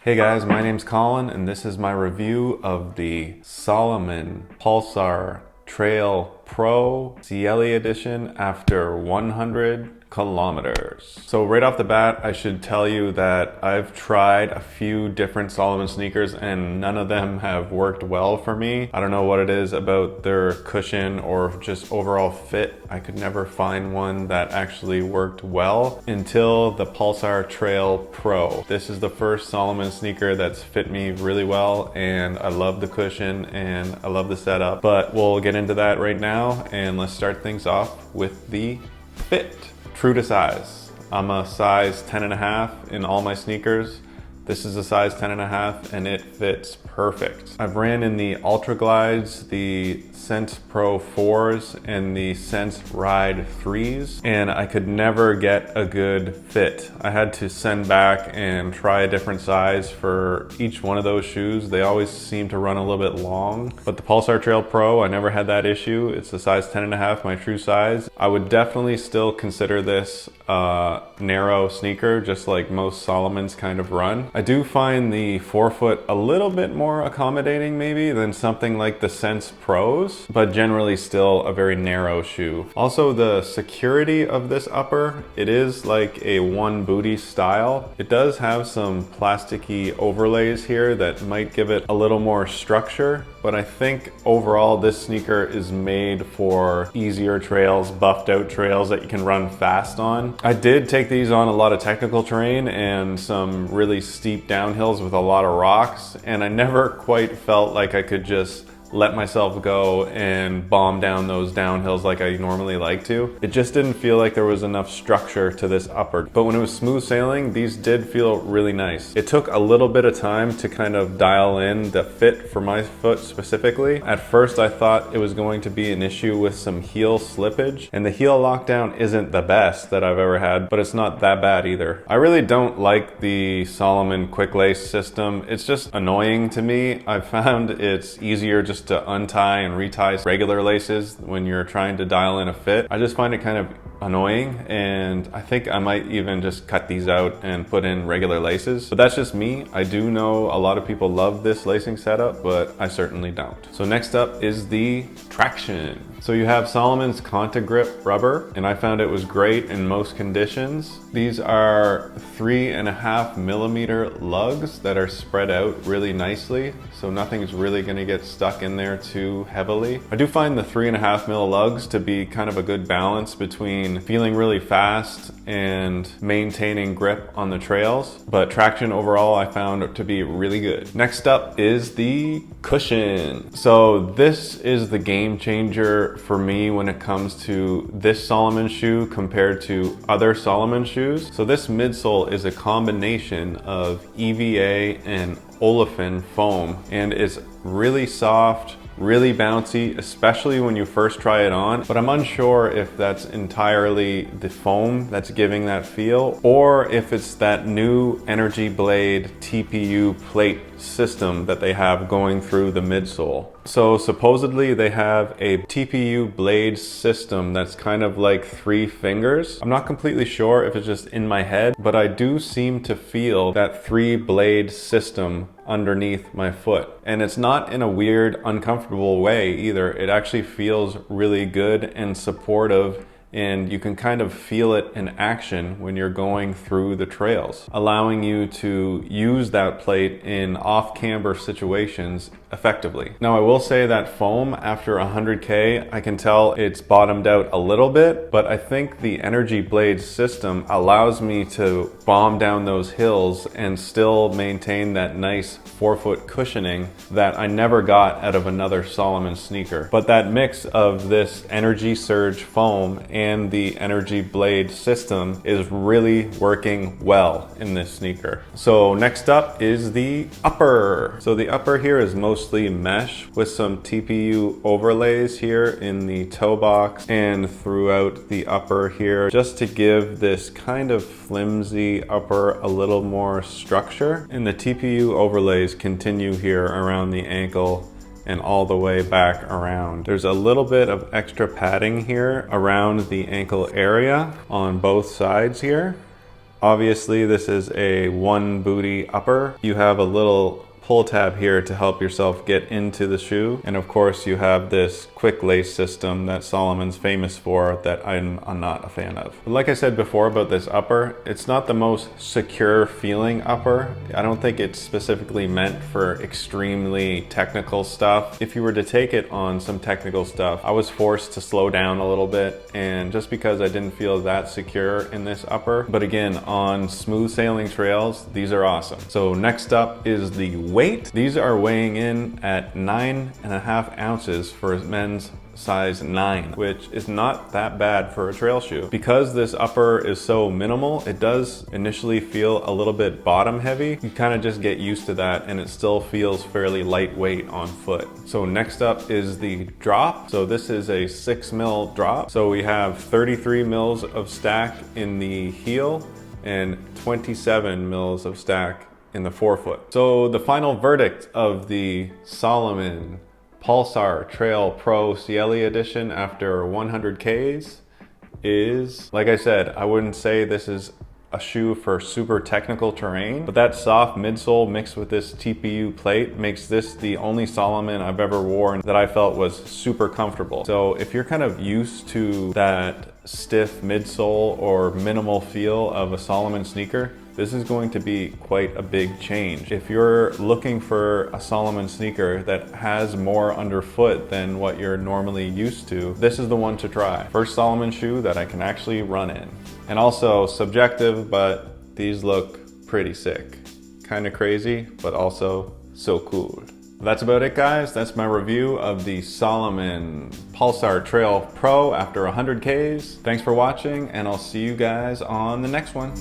Hey guys, my name's Colin and this is my review of the Salomon Pulsar Trail Pro CLE edition after 100 kilometers. So right off the bat, I should tell you that I've tried a few different Salomon sneakers and none of them have worked well for me. I don't know what it is about their cushion or just overall fit. I could never find one that actually worked well until the Pulsar Trail Pro. This is the first Salomon sneaker that's fit me really well, and I love the cushion and I love the setup, but we'll get into that right now and let's start things off with the fit. True to size. I'm a size 10.5 in all my sneakers. This is a size 10.5 and it fits perfect. I've ran in the Ultra Glides, the Sense Pro 4s, and the Sense Ride 3s, and I could never get a good fit. I had to send back and try a different size for each one of those shoes. They always seem to run a little bit long, but the Pulsar Trail Pro, I never had that issue. It's a size 10.5, my true size. I would definitely still consider this a narrow sneaker, just like most Salomons kind of run. I do find the forefoot a little bit more accommodating maybe than something like the Sense Pros, but generally still a very narrow shoe. Also, the security of this upper, it is like a one booty style. It does have some plasticky overlays here that might give it a little more structure, but I think overall this sneaker is made for easier trails, buffed out trails that you can run fast on. I did take these on a lot of technical terrain and some really steep downhills with a lot of rocks, and I never quite felt like I could just let myself go and bomb down those downhills like I normally like to. It just didn't feel like there was enough structure to this upper. But when it was smooth sailing, these did feel really nice. It took a little bit of time to kind of dial in the fit for my foot specifically. At first, I thought it was going to be an issue with some heel slippage, and the heel lockdown isn't the best that I've ever had, but it's not that bad either. I really don't like the Salomon quick lace system. It's just annoying to me. I found it's easier just to untie and retie regular laces when you're trying to dial in a fit. I just find it kind of annoying, and I think I might even just cut these out and put in regular laces. But that's just me. I do know a lot of people love this lacing setup, but I certainly don't. So next up is the traction. So you have Salomon's Conta Grip rubber, and I found it was great in most conditions. These are 3.5 millimeter lugs that are spread out really nicely, so nothing's really gonna get stuck in there too heavily. I do find the 3.5 mil lugs to be kind of a good balance between feeling really fast and maintaining grip on the trails, but traction overall I found to be really good. Next up is the cushion. So this is the game changer for me when it comes to this Salomon shoe compared to other Salomon shoes. So this midsole is a combination of EVA and olefin foam, and it's really soft, really bouncy, especially when you first try it on, but I'm unsure if that's entirely the foam that's giving that feel or if it's that new Energy Blade TPU plate system that they have going through the midsole. So supposedly they have a TPU blade system that's kind of like 3 fingers. I'm not completely sure if it's just in my head, but I do seem to feel that 3 blade system underneath my foot. And it's not in a weird, uncomfortable way either. It actually feels really good and supportive, and you can kind of feel it in action when you're going through the trails, allowing you to use that plate in off-camber situations effectively. Now I will say that foam after 100K, I can tell it's bottomed out a little bit, but I think the Energy Blade system allows me to bomb down those hills and still maintain that nice forefoot cushioning that I never got out of another Salomon sneaker. But that mix of this Energy Surge foam and the Energy Blade system is really working well in this sneaker. So next up is the upper. So the upper here is mostly mesh with some TPU overlays here in the toe box and throughout the upper here, just to give this kind of flimsy upper a little more structure. And the TPU overlays continue here around the ankle and all the way back around. There's a little bit of extra padding here around the ankle area on both sides here. Obviously, this is a one booty upper. You have a little pull tab here to help yourself get into the shoe. And of course you have this quick lace system that Salomon's famous for that I'm not a fan of. But like I said before about this upper, it's not the most secure feeling upper. I don't think it's specifically meant for extremely technical stuff. If you were to take it on some technical stuff, I was forced to slow down a little bit, and just because I didn't feel that secure in this upper. But again, on smooth sailing trails, these are awesome. So next up is the weight. These are weighing in at 9.5 ounces for men's size 9, which is not that bad for a trail shoe. Because this upper is so minimal, it does initially feel a little bit bottom heavy. You kind of just get used to that, and it still feels fairly lightweight on foot. So next up is the drop. So this is a 6 mil drop. So we have 33 mils of stack in the heel and 27 mils of stack in the forefoot. So the final verdict of the Salomon Pulsar Trail Pro CLE edition after 100Ks is, like I said, I wouldn't say this is a shoe for super technical terrain, but that soft midsole mixed with this TPU plate makes this the only Salomon I've ever worn that I felt was super comfortable. So if you're kind of used to that stiff midsole or minimal feel of a Salomon sneaker, this is going to be quite a big change. If you're looking for a Salomon sneaker that has more underfoot than what you're normally used to, this is the one to try. First Salomon shoe that I can actually run in. And also subjective, but these look pretty sick. Kind of crazy, but also so cool. That's about it, guys. That's my review of the Salomon Pulsar Trail Pro after 100Ks. Thanks for watching, and I'll see you guys on the next one.